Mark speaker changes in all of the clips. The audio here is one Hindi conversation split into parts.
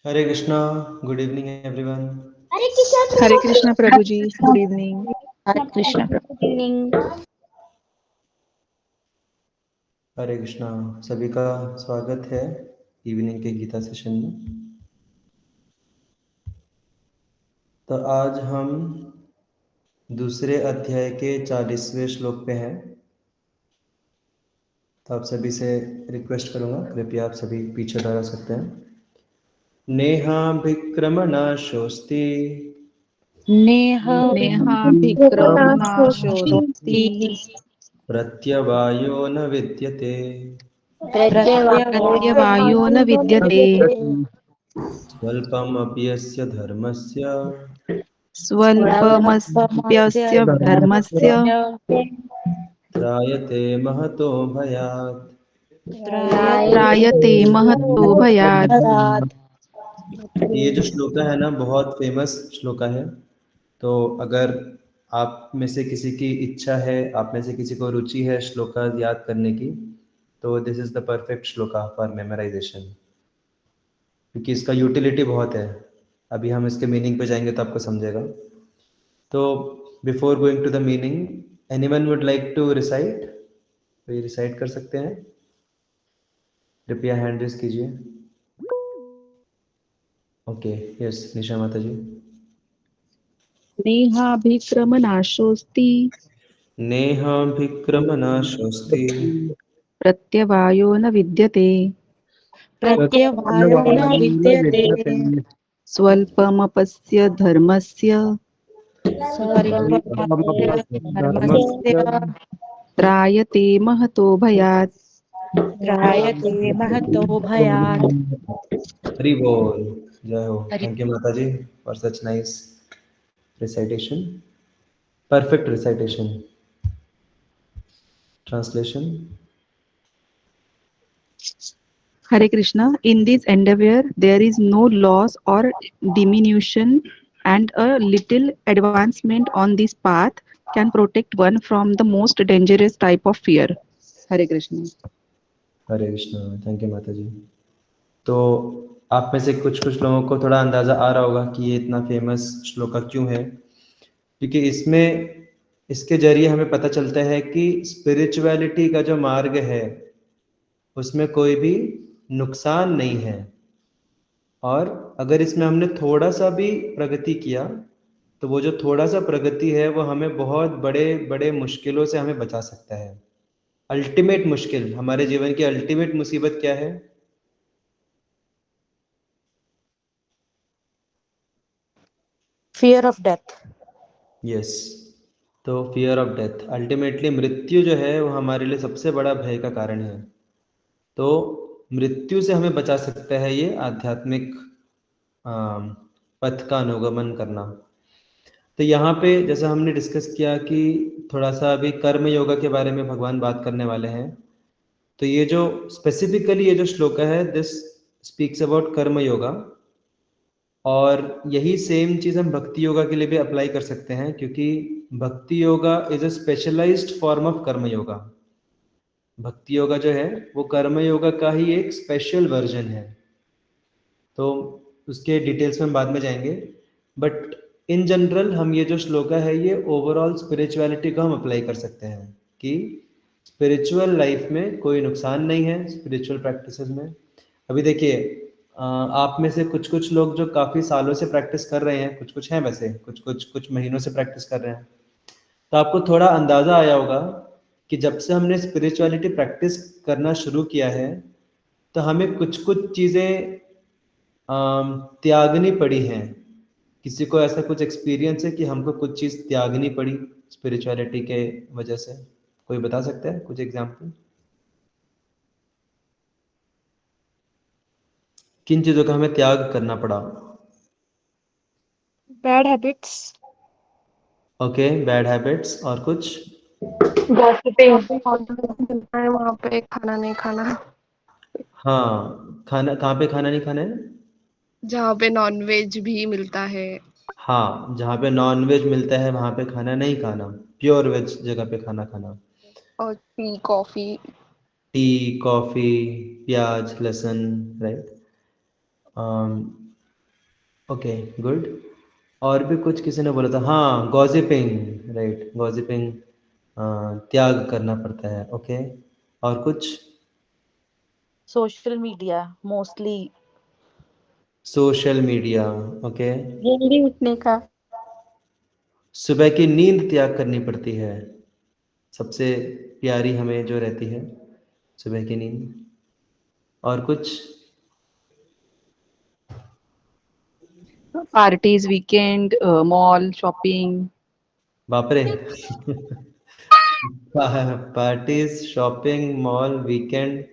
Speaker 1: हरे Krishna, good evening everyone.
Speaker 2: Hare Krishna प्रभु जी, गुड इवनिंग।
Speaker 3: हरे कृष्ण प्रभु। Good evening.
Speaker 1: हरे कृष्णा, सभी का स्वागत है इवनिंग के गीता सेशन में। तो आज हम दूसरे अध्याय के 40वें श्लोक पे हैं। तो आप सभी से रिक्वेस्ट करूंगा, कृपया आप सभी पीछे दोहरा सकते हैं। नेहाभिक्रमनाशोस्ति
Speaker 2: नेहाभिक्रमनाशोऽस्ति
Speaker 1: प्रत्यवायो न विद्यते
Speaker 2: प्रत्यवायो न विद्यते
Speaker 1: स्वल्पमपि यस्य धर्मस्य
Speaker 2: स्वल्पमप्यस्य धर्मस्य
Speaker 1: त्रायते महतो भयात्।
Speaker 2: त्रायते महतो भयात्।
Speaker 1: ये जो श्लोका है ना, बहुत फेमस श्लोका है। तो अगर आप में से किसी की इच्छा है, आप में से किसी को रुचि है श्लोका याद करने की, तो this is the perfect shloka for memorisation, क्योंकि इसका यूटिलिटी बहुत है। अभी हम इसके मीनिंग पे जाएंगे तो आपको समझेगा। तो before going to the meaning, anyone would like to recite? कोई रिसाइट कर सकते हैं? कृपया हैंड रेज कीजिए। Okay, yes Nisha Mata ji.
Speaker 2: नेहाभिक्रमनाशोऽस्ति
Speaker 1: नेहाभिक्रमनाशोऽस्ति
Speaker 2: प्रत्यवायो न विद्यते
Speaker 3: प्रत्यवायो न विद्यते
Speaker 2: स्वल्पमपस्य धर्मस्य
Speaker 3: स्वल्पमपि धर्मस्य
Speaker 2: त्रायते महतो भयात्।
Speaker 3: त्रायते महतो भयात्।
Speaker 1: हरि बोल, जय हो।
Speaker 3: हरि
Speaker 1: थैंक यू माता जी for such nice recitation, perfect recitation. Translation.
Speaker 2: Hare Krishna. In this endeavor, there is no loss or diminution, and a little advancement on this path can protect one from the most dangerous type of fear. Hare Krishna.
Speaker 1: Hare Krishna, thank you माता जी। तो आप में से कुछ कुछ लोगों को थोड़ा अंदाज़ा आ रहा होगा कि ये इतना फेमस श्लोका क्यों है, क्योंकि इसमें इसके जरिए हमें पता चलता है कि स्पिरिचुअलिटी का जो मार्ग है उसमें कोई भी नुकसान नहीं है, और अगर इसमें हमने थोड़ा सा भी प्रगति किया तो वो जो थोड़ा सा प्रगति है वो हमें बहुत बड़े बड़े मुश्किलों से हमें बचा सकता है। अल्टीमेट मुश्किल, हमारे जीवन की अल्टीमेट मुसीबत क्या है?
Speaker 3: fear of death.
Speaker 1: यस, तो फियर ऑफ डेथ, अल्टीमेटली मृत्यु जो है वो हमारे लिए सबसे बड़ा भय का कारण है। तो मृत्यु से हमें बचा सकता है ये आध्यात्मिक पथ का अनुगमन करना। तो यहाँ पे जैसा हमने डिस्कस किया कि थोड़ा सा अभी कर्म योगा के बारे में भगवान बात करने वाले हैं। तो ये जो स्पेसिफिकली ये जो श्लोका है, दिस स्पीक्स अबाउट कर्म योगा, और यही सेम चीज़ हम भक्ति योगा के लिए भी अप्लाई कर सकते हैं, क्योंकि bhakti yoga is a specialised form of karma yoga. भक्ति योगा जो है वो कर्म योगा का ही एक स्पेशल वर्जन है। तो उसके डिटेल्स में बाद में जाएंगे, बट इन जनरल हम ये जो श्लोका है ये ओवरऑल स्पिरिचुअलिटी को हम अप्लाई कर सकते हैं कि स्पिरिचुअल लाइफ में कोई नुकसान नहीं है स्पिरिचुअल प्रैक्टिसेस में। अभी देखिए, आप में से कुछ कुछ लोग जो काफ़ी सालों से प्रैक्टिस कर रहे हैं, कुछ कुछ हैं वैसे, कुछ महीनों से प्रैक्टिस कर रहे हैं, तो आपको थोड़ा अंदाज़ा आया होगा कि जब से हमने स्पिरिचुअलिटी प्रैक्टिस करना शुरू किया है तो हमें कुछ कुछ चीज़ें त्यागनी पड़ी हैं। किसी को ऐसा कुछ एक्सपीरियंस है कि हमको कुछ चीज़ त्यागनी पड़ी स्पिरिचुअलिटी के वजह से? कोई बता सकता है कुछ एग्जाम्पल? किन चीज़ों का हमें त्याग करना पड़ा?
Speaker 3: Bad habits.
Speaker 1: Okay, bad habits, और कुछ?
Speaker 3: Gossiping. मिलता है वहाँ पे खाना नहीं खाना,
Speaker 1: हाँ, खाना कहाँ पे खाना नहीं खाना है?
Speaker 3: जहाँ पे नॉनवेज भी मिलता है।
Speaker 1: हाँ, जहाँ पे नॉन वेज मिलता है वहाँ पे खाना नहीं खाना, प्योर वेज जगह पे खाना खाना।
Speaker 3: और टी कॉफी।
Speaker 1: टी, कॉफ़ी, प्याज, लहसुन, राइट। Okay, good. और भी कुछ किसी ने बोला था, हाँ गॉसिपिंग, राइट, गॉसिपिंग त्याग करना पड़ता है। ओके, और कुछ?
Speaker 4: Social media mostly.
Speaker 1: Social media, okay.
Speaker 4: जल्दी उठने का।
Speaker 1: सुबह की नींद त्याग करनी पड़ती है, सबसे प्यारी हमें जो रहती है, सुबह की नींद। और कुछ?
Speaker 2: Parties, weekend, mall, shopping.
Speaker 1: बाप रे पार्टीज, शॉपिंग, मॉल, वीकेंड,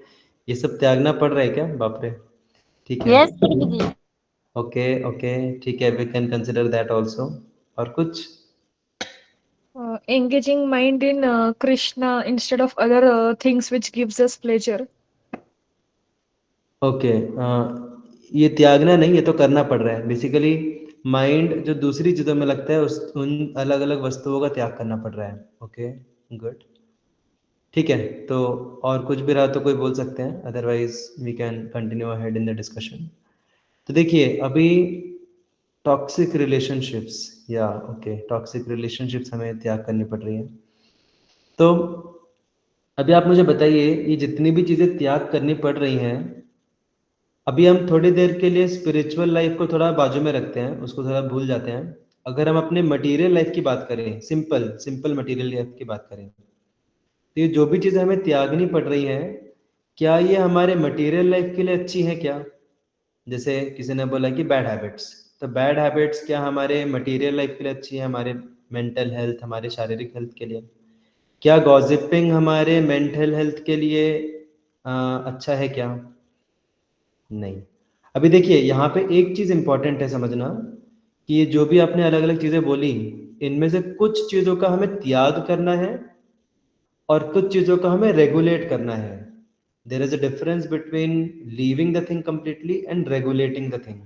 Speaker 1: ये सब त्यागना पड़ रहा है क्या? बाप रे, ठीक है।
Speaker 4: यस जी।
Speaker 1: ओके ओके, ठीक है, we can consider that also. और कुछ?
Speaker 3: engaging mind in Krishna instead of other things which gives us pleasure.
Speaker 1: Okay, ये त्यागना नहीं, ये तो करना पड़ रहा है बेसिकली। माइंड जो दूसरी चीज़ों में लगता है, उस उन अलग अलग वस्तुओं का त्याग करना पड़ रहा है। ओके, गुड, ठीक है। तो और कुछ भी रहा तो कोई बोल सकते हैं, otherwise we can continue ahead in the discussion. तो देखिए अभी टॉक्सिक रिलेशनशिप्स, या ओके, टॉक्सिक रिलेशनशिप्स हमें त्याग करनी पड़ रही है। तो अभी आप मुझे बताइए, ये जितनी भी चीज़ें त्याग करनी पड़ रही हैं, अभी हम थोड़ी देर के लिए स्पिरिचुअल लाइफ को थोड़ा बाजू में रखते हैं, उसको थोड़ा भूल जाते हैं। अगर हम अपने मटेरियल लाइफ की बात करें, सिंपल सिंपल मटेरियल लाइफ की बात करें, तो ये जो भी चीज़ें हमें त्यागनी पड़ रही हैं, क्या ये हमारे मटेरियल लाइफ के लिए अच्छी है क्या? जैसे किसी ने बोला कि बैड हैबिट्स, तो बैड हैबिट्स क्या हमारे मटेरियल लाइफ के लिए अच्छी है, हमारे मेंटल हेल्थ, हमारे शारीरिक हेल्थ के लिए? क्या गॉसिपिंग हमारे मेंटल हेल्थ के लिए अच्छा है क्या? नहीं। अभी देखिए यहाँ पे एक चीज़ इंपॉर्टेंट है समझना, कि ये जो भी आपने अलग अलग चीज़ें बोली, इनमें से कुछ चीज़ों का हमें त्याग करना है और कुछ चीज़ों का हमें रेगुलेट करना है। There is a difference between leaving the thing completely and regulating the thing.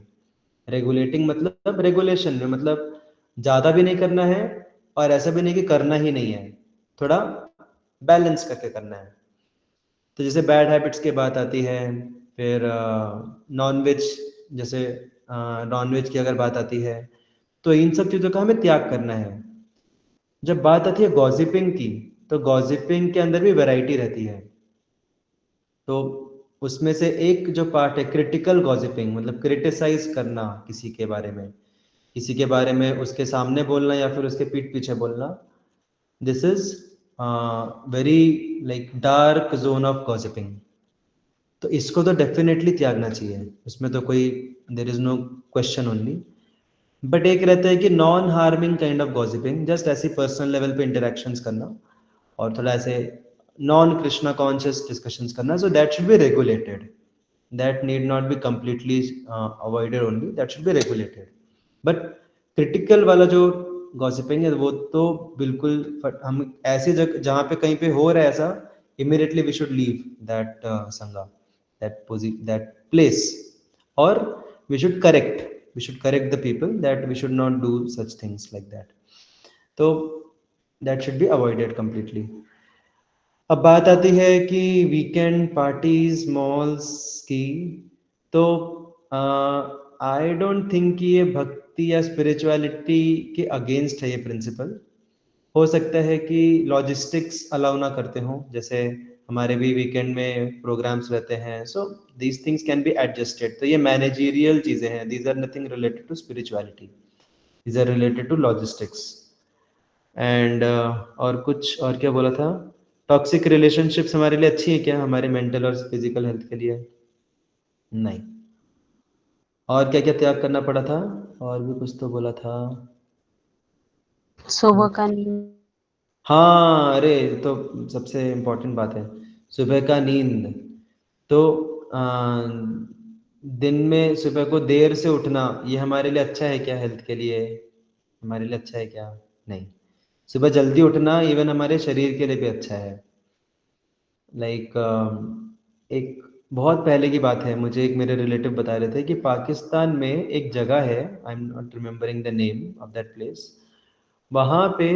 Speaker 1: Regulating मतलब रेगुलेशन में, मतलब ज़्यादा भी नहीं करना है और ऐसा भी नहीं कि करना ही नहीं है, थोड़ा बैलेंस करके करना है। तो जैसे बैड हैबिट्स की बात आती है, फिर नॉनवेज, जैसे नॉनवेज की अगर बात आती है, तो इन सब चीज़ों का हमें त्याग करना है। जब बात आती है गॉसिपिंग की, तो गॉसिपिंग के अंदर भी वैरायटी रहती है। तो उसमें से एक जो पार्ट है क्रिटिकल गॉसिपिंग, मतलब क्रिटिसाइज करना किसी के बारे में, किसी के बारे में उसके सामने बोलना या फिर उसके पीठ पीछे बोलना, this is very like dark zone of gossiping. तो इसको तो डेफिनेटली त्यागना चाहिए, उसमें तो कोई, there is no question only. But एक रहता है कि non harming kind of gossiping, just ऐसी पर्सनल लेवल पे इंटरेक्शंस करना और थोड़ा ऐसे नॉन कृष्णा कॉन्शियस डिस्कशंस करना, so that should be regulated, that need not be completely avoided only, that should be regulated. But critical वाला जो गॉसिपिंग है वो तो बिल्कुल हम ऐसी जगह जहाँ पे कहीं पे हो रहा है ऐसा, immediately we should leave that संगा, that place, or we should correct the people that we should not do such things like that. तो that should be avoided completely. अब बात आती है कि वीकेंड पार्टीज, मॉल्स की, तो आई डोंट थिंक कि ये भक्ति या स्पिरिचुअलिटी के अगेंस्ट है ये प्रिंसिपल। हो सकता है कि लॉजिस्टिक्स अलाउ ना करते हों, जैसे हमारे भी वीकेंड में प्रोग्राम्स रहते हैं, so these things can be adjusted. तो ये मैनेजीरियल चीज़ें हैं, these are nothing related to spirituality, these are related to logistics. And और कुछ और क्या बोला था? टॉक्सिक रिलेशनशिप्स हमारे लिए अच्छी है क्या, हमारे मेंटल और फिजिकल हेल्थ के लिए? नहीं। और क्या क्या त्याग करना पड़ा था? और भी कुछ तो बोला था।
Speaker 4: सुबह का नींद।
Speaker 1: हाँ, अरे तो सबसे इम्पोर्टेंट बात है, सुबह का नींद। तो दिन में सुबह को देर से उठना, ये हमारे लिए अच्छा है क्या, हेल्थ के लिए हमारे लिए अच्छा है क्या? नहीं। सुबह जल्दी उठना इवन हमारे शरीर के लिए भी अच्छा है। लाइक एक बहुत पहले की बात है, मुझे एक मेरे रिलेटिव बता रहे थे कि पाकिस्तान में एक जगह है, I am not remembering the name of that place, वहाँ पे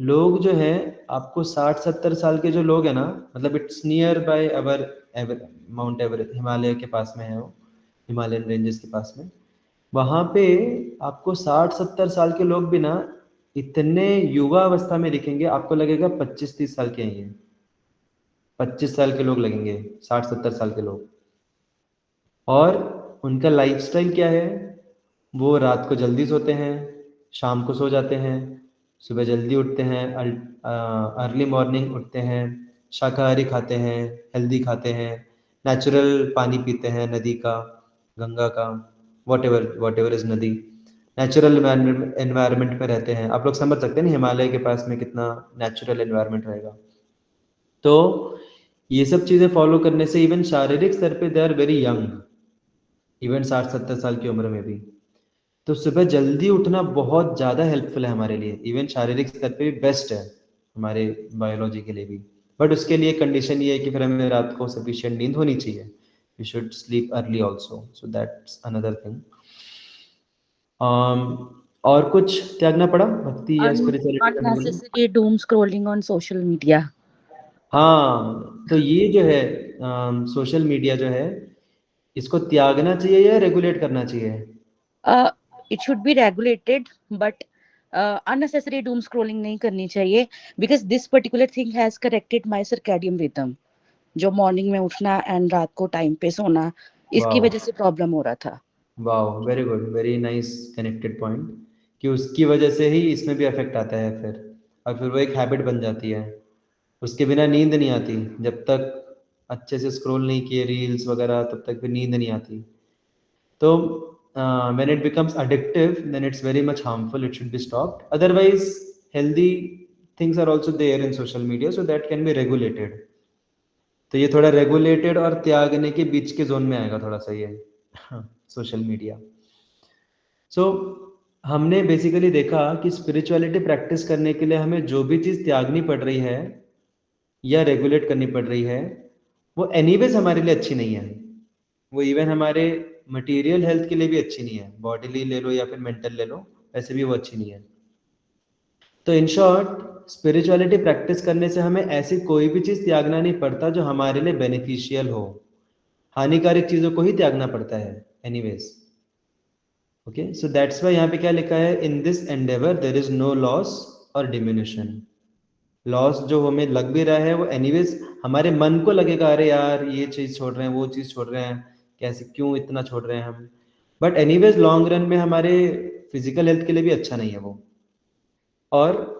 Speaker 1: लोग जो हैं, आपको 60-70 साल के जो लोग हैं ना, मतलब it's near by our mount Everest, Himalaya के पास में है वो, हिमालयन रेंजेस के पास में, वहां पे आपको 60-70 साल के लोग भी ना इतने युवा अवस्था में दिखेंगे, आपको लगेगा 25-30 साल के हैं ये। 25 साल के लोग लगेंगे, 60-70 साल के लोग। और उनका लाइफस्टाइल क्या है, वो रात को जल्दी सोते हैं, शाम को सो जाते हैं, सुबह जल्दी उठते हैं, अर्ली मॉर्निंग उठते हैं, शाकाहारी खाते हैं, हेल्दी खाते हैं, नेचुरल पानी पीते हैं, नदी का, गंगा का, वॉट एवर इज नदी, नेचुरल एनवायरनमेंट में रहते हैं। आप लोग समझ सकते हैं ना हिमालय के पास में कितना नेचुरल एनवायरनमेंट रहेगा। तो ये सब चीज़ें फॉलो करने से इवन शारीरिक स्तर पे they are very young, even 60-70 साल की उम्र में भी। तो सुबह जल्दी उठना बहुत ज़्यादा हेल्पफुल है हमारे लिए, इवन शारीरिक स्तर पे भी बेस्ट है हमारे बायोलॉजी के लिए भी। बट उसके लिए कंडीशन ये है कि फिर हमें रात को सफिशिएंट नींद होनी चाहिए, we should sleep early also, so that's another thing. और कुछ त्यागना पड़ा भक्ति या स्पिरिचुअलिटी करने के लिए?
Speaker 4: Unnecessary doom scrolling on social media.
Speaker 1: हाँ, तो ये जो है सोशल मीडिया जो है, इसको त्यागना चाहिए या रेगुलेट करना चाहिए?
Speaker 4: It should be regulated, but unnecessary doom scrolling नहीं करनी चाहिए, because this particular thing has corrected my circadian rhythm. जो मॉर्निंग में उठना एंड रात को टाइम पे सोना, इसकी
Speaker 1: वाह
Speaker 4: वजह से प्रॉब्लम हो रहा था।
Speaker 1: वाह, very good, very nice connected point, कि उसकी वजह से ही इसमें भी अफेक्ट आता है फिर, और फिर वो एक हैबिट बन जाती है। उसके बिना नींद नहीं आती, जब तक अच्छे से स्क्रॉल नहीं किए रील्स वगैरह, तब तक फिर नींद नहीं आती। तो when it becomes addictive, then it's very much harmful, it should be stopped. Otherwise healthy things are also there in social media, so that can be regulated. तो ये थोड़ा रेगुलेटेड और त्यागने के बीच के जोन में आएगा थोड़ा सा ये सोशल मीडिया। सो हमने बेसिकली देखा कि स्पिरिचुअलिटी प्रैक्टिस करने के लिए हमें जो भी चीज़ त्यागनी पड़ रही है या रेगुलेट करनी पड़ रही है, वो एनीवेज हमारे लिए अच्छी नहीं है। वो इवन हमारे मटेरियल हेल्थ के लिए भी अच्छी नहीं है, बॉडीली ले लो या फिर मेंटल ले लो, वैसे भी वो अच्छी नहीं है। तो इन शॉर्ट स्पिरिचुअलिटी प्रैक्टिस करने से हमें ऐसी कोई भी चीज़ त्यागना नहीं पड़ता जो हमारे लिए बेनिफिशियल हो, हानिकारक चीज़ों को ही त्यागना पड़ता है anyways. Okay, so that's why यहाँ पे क्या लिखा है, in this endeavour there is no loss और डिमिनिशन। लॉस जो हमें लग भी रहा है वो एनीवेज हमारे मन को लगेगा, अरे यार ये चीज़ छोड़ रहे हैं, वो चीज़ छोड़ रहे हैं, कैसे क्यों इतना छोड़ रहे हैं हम, बट एनीवेज लॉन्ग रन में हमारे फिजिकल हेल्थ के लिए भी अच्छा नहीं है वो। और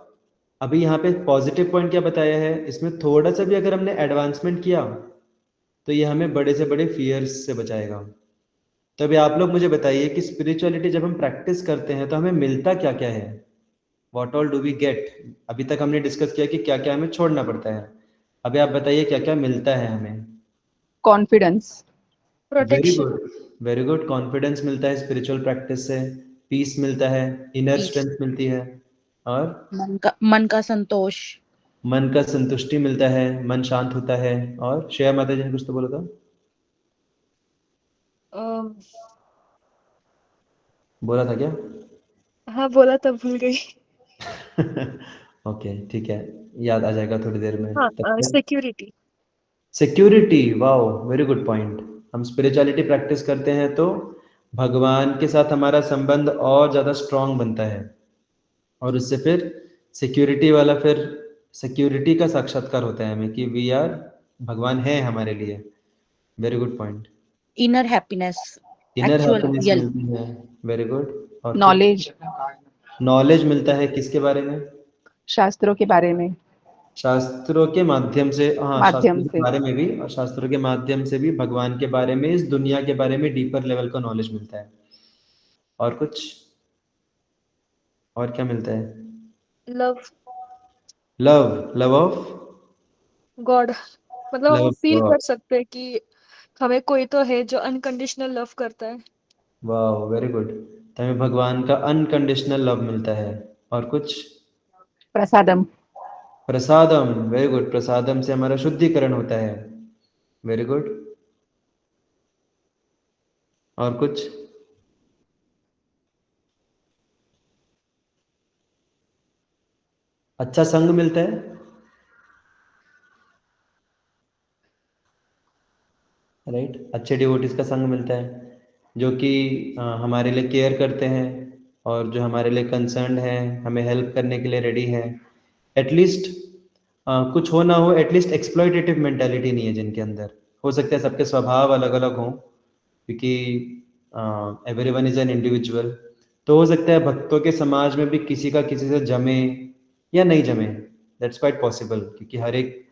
Speaker 1: अभी यहाँ पे पॉजिटिव पॉइंट क्या बताया है, इसमें थोड़ा सा भी अगर हमने एडवांसमेंट किया तो ये हमें बड़े से बड़े फियर्स से बचाएगा। तो अभी आप लोग मुझे बताइए कि स्पिरिचुअलिटी जब हम प्रैक्टिस करते हैं तो हमें मिलता क्या क्या है, what all do we get. अभी तक हमने डिस्कस किया कि क्या क्या हमें छोड़ना पड़ता है, अभी आप बताइए क्या क्या मिलता है हमें।
Speaker 2: Confidence,
Speaker 1: very
Speaker 3: protection,
Speaker 1: good, very good, confidence मिलता है स्पिरिचुअल प्रैक्टिस से, पीस मिलता है, इनर
Speaker 4: Peace,
Speaker 1: स्ट्रेंथ मिलती है, और
Speaker 4: मन का संतोष,
Speaker 1: मन का संतुष्टि मिलता है, मन शांत होता है। और श्रेया माता जी ने कुछ तो बोला था, बोला था क्या?
Speaker 3: हाँ बोला तब भूल गई।
Speaker 1: ओके ठीक है, याद आ जाएगा थोड़ी देर में।
Speaker 3: हाँ,
Speaker 1: तब तक
Speaker 3: security.
Speaker 1: Security, wow very good point. हम स्पिरिचुअलिटी प्रैक्टिस करते हैं तो भगवान के साथ हमारा संबंध और ज़्यादा स्ट्रांग बनता है, और उससे फिर सिक्योरिटी वाला, फिर सिक्योरिटी का साक्षात्कार होता है हमें कि वी आर, भगवान है हमारे लिए। Very good point.
Speaker 4: Inner happiness,
Speaker 1: inner
Speaker 4: actual
Speaker 1: happiness
Speaker 4: real,
Speaker 1: मिलती है, वेरी गुड। और
Speaker 2: नॉलेज,
Speaker 1: नॉलेज मिलता है किसके बारे में?
Speaker 2: शास्त्रों के बारे में,
Speaker 1: शास्त्रों के माध्यम से, हाँ
Speaker 2: माध्यम
Speaker 1: शास्त्रों के
Speaker 2: से।
Speaker 1: बारे में भी, और शास्त्रों के माध्यम से भी भगवान के बारे में, इस दुनिया के बारे में डीपर लेवल का नॉलेज मिलता है। और कुछ, और क्या मिलता है?
Speaker 3: Love,
Speaker 1: love, love of,
Speaker 3: God, मतलब
Speaker 1: लव
Speaker 3: हम
Speaker 1: ऑफ
Speaker 3: फील
Speaker 1: गॉड।
Speaker 3: कर सकते हैं कि हमें कोई तो है जो अनकंडीशनल लव करता है।
Speaker 1: वाह वेरी गुड, तो हमें भगवान का अनकंडीशनल लव मिलता है। और कुछ?
Speaker 2: प्रसादम,
Speaker 1: प्रसादम, वेरी गुड, प्रसादम से हमारा शुद्धिकरण होता है। Very good. और कुछ? अच्छा संग मिलता है, राइट, अच्छे डिवोटीज का संग मिलता है। जो कि हमारे लिए केयर करते हैं और जो हमारे लिए कंसर्न है, हमें हेल्प करने के लिए रेडी है। एटलीस्ट कुछ हो ना हो, एटलीस्ट एक्सप्लॉयटेटिव मेंटालिटी नहीं है जिनके अंदर। हो सकता है सबके स्वभाव अलग अलग हों, क्योंकि एवरीवन इज एन इंडिविजुअल। तो हो सकता है भक्तों के समाज में भी किसी का किसी से जमे या नहीं जमे, दैट्स क्वाइट पॉसिबल, क्योंकि हर एक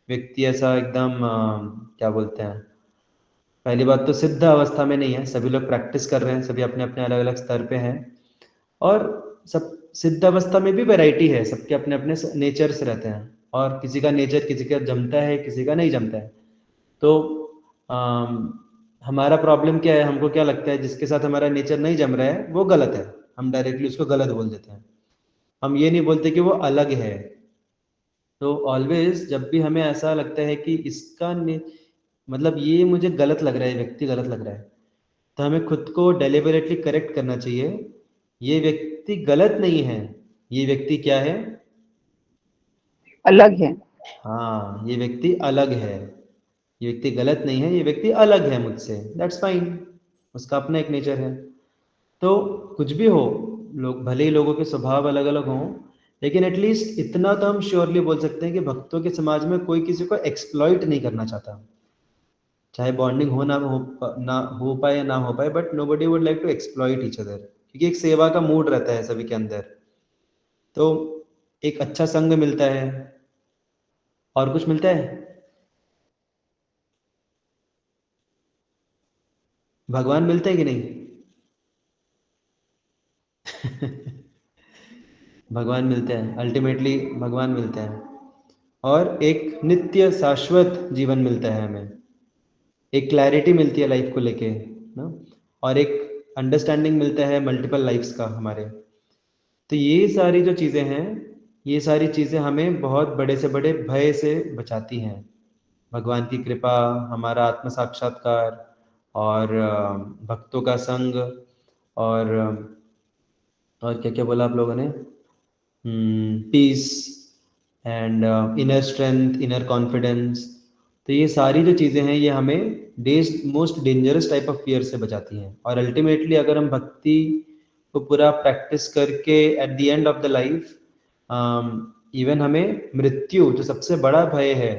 Speaker 1: व्यक्ति ऐसा एकदम क्या बोलते हैं, पहली बात तो सिद्ध अवस्था में नहीं है, सभी लोग प्रैक्टिस कर रहे हैं, सभी अपने अपने अलग अलग स्तर पे हैं। और सब सिद्ध अवस्था में भी वैरायटी है, सबके अपने अपने नेचर्स रहते हैं, और किसी का नेचर किसी का जमता है, किसी का नहीं जमता है। तो हमारा प्रॉब्लम क्या है, हमको क्या लगता है जिसके साथ हमारा नेचर नहीं जम रहा है वो गलत है, हम डायरेक्टली उसको गलत बोल देते हैं, हम ये नहीं बोलते कि वो अलग है। तो ऑलवेज जब भी हमें ऐसा लगता है कि इसका मतलब ये मुझे गलत लग रहा है, व्यक्ति गलत लग रहा है, तो हमें खुद को डेलिबरेटली करेक्ट करना चाहिए, ये व्यक्ति गलत नहीं है, ये व्यक्ति क्या है,
Speaker 2: अलग है।
Speaker 1: हाँ ये व्यक्ति अलग है, ये व्यक्ति गलत नहीं है, ये व्यक्ति अलग है मुझसे, दैट्स फाइन, उसका अपना एक नेचर है। तो कुछ भी हो, लोग भले ही लोगों के स्वभाव अलग अलग हों, लेकिन एटलीस्ट इतना तो हम श्योरली बोल सकते हैं कि भक्तों के समाज में कोई किसी को एक्सप्लॉइट नहीं करना चाहता, चाहे बॉन्डिंग हो ना हो पाए या ना हो पाए, but nobody would like to exploit each other, क्योंकि एक सेवा का मूड रहता है सभी के अंदर। तो एक अच्छा संग मिलता है, और कुछ मिलता है, भगवान मिलते हैं कि नहीं? भगवान मिलते हैं, अल्टीमेटली भगवान मिलते हैं, और एक नित्य शाश्वत जीवन मिलता है हमें, एक क्लैरिटी मिलती है लाइफ को लेके ना, और एक अंडरस्टैंडिंग मिलता है मल्टीपल लाइफ्स का हमारे। तो ये सारी जो चीज़ें हैं, ये सारी चीज़ें हमें बहुत बड़े से बड़े भय से बचाती हैं। भगवान की कृपा, हमारा आत्म साक्षात्कार, और भक्तों का संग, और क्या क्या बोला आप लोगों ने, peace and inner strength, inner confidence. तो ये सारी जो चीज़ें हैं ये हमें most dangerous type of fear से बचाती हैं, और अल्टीमेटली अगर हम भक्ति को पूरा प्रैक्टिस करके at the end of the life, even हमें मृत्यु जो सबसे बड़ा भय है,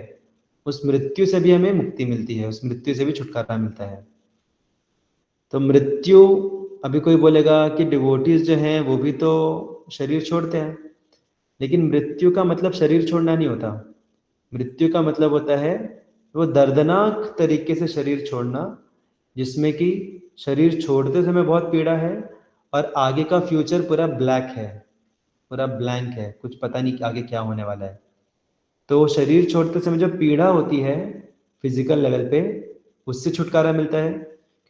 Speaker 1: उस मृत्यु से भी हमें मुक्ति मिलती है, उस मृत्यु से भी छुटकारा मिलता है। तो मृत्यु, अभी कोई बोलेगा कि डिवोटीज जो हैं वो भी तो शरीर छोड़ते हैं, लेकिन मृत्यु का मतलब शरीर छोड़ना नहीं होता। मृत्यु का मतलब होता है वो दर्दनाक तरीके से शरीर छोड़ना, जिसमें कि शरीर छोड़ते समय बहुत पीड़ा है, और आगे का फ्यूचर पूरा ब्लैक है, पूरा ब्लैंक है, कुछ पता नहीं आगे क्या होने वाला है। तो शरीर छोड़ते समय जो पीड़ा होती है फिजिकल लेवल पे, उससे छुटकारा मिलता है,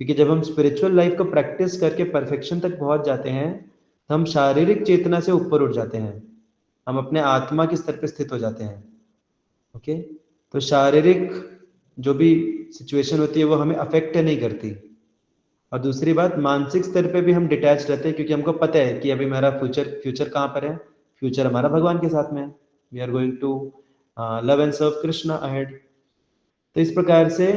Speaker 1: क्योंकि जब हम स्पिरिचुअल लाइफ को प्रैक्टिस करके परफेक्शन तक पहुंच जाते हैं, तो हम शारीरिक चेतना से ऊपर उठ जाते हैं, हम अपने आत्मा के स्तर पे स्थित हो जाते हैं। ओके, तो शारीरिक जो भी सिचुएशन होती है वो हमें अफेक्ट नहीं करती, और दूसरी बात मानसिक स्तर पे भी हम डिटैच रहते हैं, क्योंकि हमको पता है कि अभी मेरा फ्यूचर कहाँ पर है, फ्यूचर हमारा भगवान के साथ में है, we are going to love and serve Krishna ahead. तो इस प्रकार से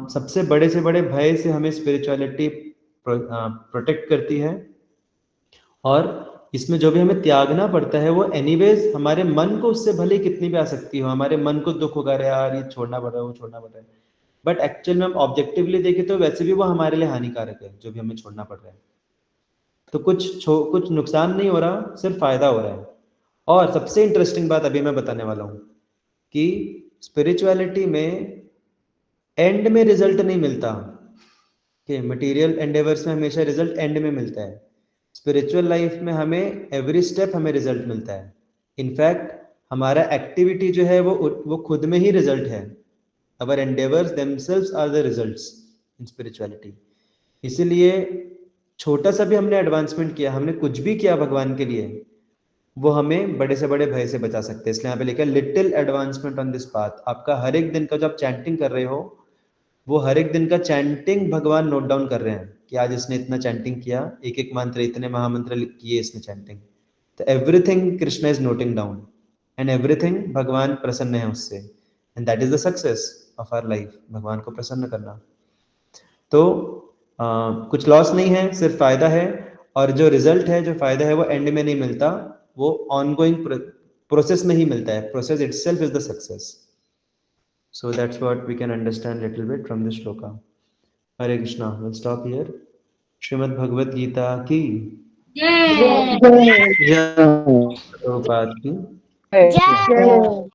Speaker 1: सबसे बड़े से बड़े भय से हमें स्पिरिचुअलिटी प्रोटेक्ट करती है, और इसमें जो भी हमें त्यागना पड़ता है वो एनीवेज हमारे मन को, उससे भले कितनी भी आसक्ति हो, हमारे मन को दुख होगा, अरे यार ये छोड़ना पड़ रहा है, वो छोड़ना पड़ रहा है, बट एक्चुअल में हम ऑब्जेक्टिवली देखें तो वैसे भी वो हमारे लिए हानिकारक है जो भी हमें छोड़ना पड़ रहा है। तो कुछ नुकसान नहीं हो रहा, सिर्फ फायदा हो रहा है। और सबसे इंटरेस्टिंग बात अभी मैं बताने वाला हूँ कि स्पिरिचुअलिटी में एंड में रिजल्ट नहीं मिलता, कि मटेरियल एंडेवर्स में हमेशा रिजल्ट एंड में मिलता है। स्पिरिचुअल लाइफ में हमें एवरी स्टेप हमें रिजल्ट मिलता है। इनफैक्ट हमारा एक्टिविटी जो है वो खुद में ही रिजल्ट है। Our endeavors themselves are the results in spirituality. इसीलिए छोटा सा भी हमने एडवांसमेंट किया, हमने कुछ भी किया भगवान के लिए, वो हमें बड़े से बड़े भय से बचा सकते हैं। इसलिए यहाँ पे लिखा है little advancement on this path. आपका हर एक दिन का जो आप चैंटिंग कर रहे हो, वो हर एक दिन का चैंटिंग भगवान नोट डाउन कर रहे हैं कि आज इसने इतना चैंटिंग किया, एक एक मंत्र, इतने महामंत्र किए इसने चैंटिंग। तो everything Krishna is noting down, and everything भगवान प्रसन्न है उससे, and that is the success of our life, भगवान को प्रसन्न करना। तो कुछ लॉस नहीं है, सिर्फ फायदा है, और जो रिजल्ट है, जो फायदा है, वो एंड में नहीं मिलता, वो ऑनगोइंग प्रोसेस में ही मिलता है. Process itself is the success. So that's what we can understand little bit from this shloka. Hare Krishna. We'll stop here. Srimad Bhagavad Gita ki
Speaker 3: जय
Speaker 1: Prabhupada ki
Speaker 3: जय